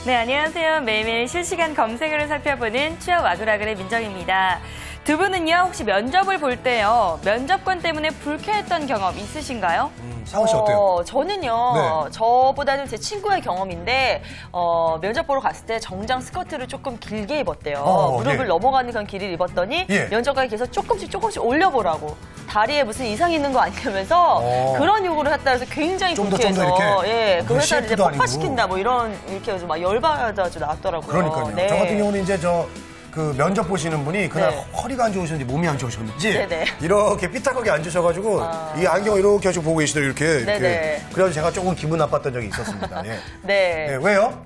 네, 안녕하세요. 매일매일 실시간 검색어를 살펴보는 취업 와그라그의 민정입니다. 두 분은요, 혹시 면접을 볼 때요, 면접관 때문에 불쾌했던 경험 있으신가요? 상원 씨 어때요? 저는요, 네. 저보다는 제 친구의 경험인데, 면접 보러 갔을 때 정장 스커트를 조금 길게 입었대요. 무릎을 예. 넘어가는 그런 길이를 입었더니, 예. 면접관이 계속 조금씩 올려보라고. 다리에 무슨 이상이 있는 거 아니냐면서 그런 요구를 했다 해서 굉장히 좀 더 불쾌해서 이렇게. 예, 그 회사를 이제 CF도 아니고. 폭파시킨다 뭐 이런 이렇게 해서 막 열받아가지고 나왔더라고요. 그러니까요. 네. 저 같은 경우는 이제 그 면접 보시는 분이 그날 네. 허리가 안 좋으셨는지 몸이 안 좋으셨는지 네네. 이렇게 삐딱하게 앉으셔가지고 이 안경을 이렇게 하시고 보고 계시더라고요. 이렇게. 네네. 그래가지고 제가 조금 기분 나빴던 적이 있었습니다. 예. 네. 예, 왜요?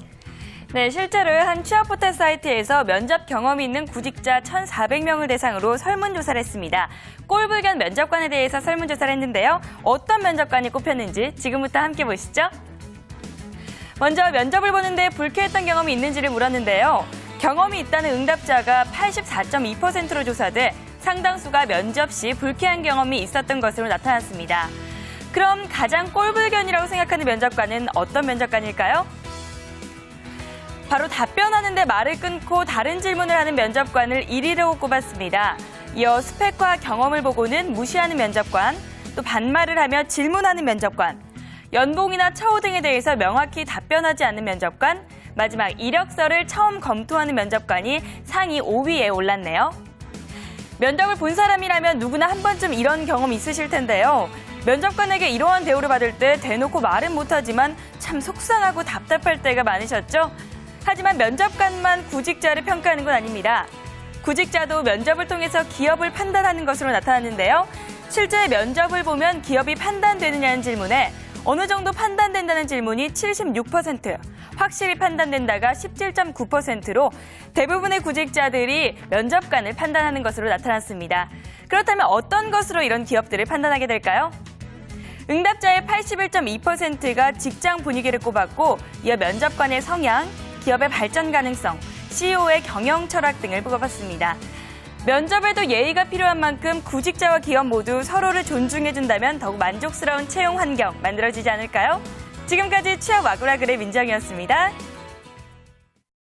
네, 실제로 한 취업 포털 사이트에서 면접 경험이 있는 구직자 1,400명을 대상으로 설문조사를 했습니다. 꼴불견 면접관에 대해서 설문조사를 했는데요. 어떤 면접관이 꼽혔는지 지금부터 함께 보시죠. 먼저 면접을 보는데 불쾌했던 경험이 있는지를 물었는데요. 경험이 있다는 응답자가 84.2%로 조사돼 상당수가 면접 시 불쾌한 경험이 있었던 것으로 나타났습니다. 그럼 가장 꼴불견이라고 생각하는 면접관은 어떤 면접관일까요? 바로 답변하는데 말을 끊고 다른 질문을 하는 면접관을 1위로 꼽았습니다. 이어 스펙과 경험을 보고는 무시하는 면접관, 또 반말을 하며 질문하는 면접관, 연봉이나 처우 등에 대해서 명확히 답변하지 않는 면접관, 마지막 이력서를 처음 검토하는 면접관이 상위 5위에 올랐네요. 면접을 본 사람이라면 누구나 한 번쯤 이런 경험 있으실 텐데요. 면접관에게 이러한 대우를 받을 때 대놓고 말은 못하지만 참 속상하고 답답할 때가 많으셨죠? 하지만 면접관만 구직자를 평가하는 건 아닙니다. 구직자도 면접을 통해서 기업을 판단하는 것으로 나타났는데요. 실제 면접을 보면 기업이 판단되느냐는 질문에 어느 정도 판단된다는 질문이 76%, 확실히 판단된다가 17.9%로 대부분의 구직자들이 면접관을 판단하는 것으로 나타났습니다. 그렇다면 어떤 것으로 이런 기업들을 판단하게 될까요? 응답자의 81.2%가 직장 분위기를 꼽았고, 이어 면접관의 성향, 기업의 발전 가능성, CEO의 경영 철학 등을 뽑아봤습니다. 면접에도 예의가 필요한 만큼 구직자와 기업 모두 서로를 존중해준다면 더욱 만족스러운 채용 환경 만들어지지 않을까요? 지금까지 취업 와그라그의 민정이었습니다.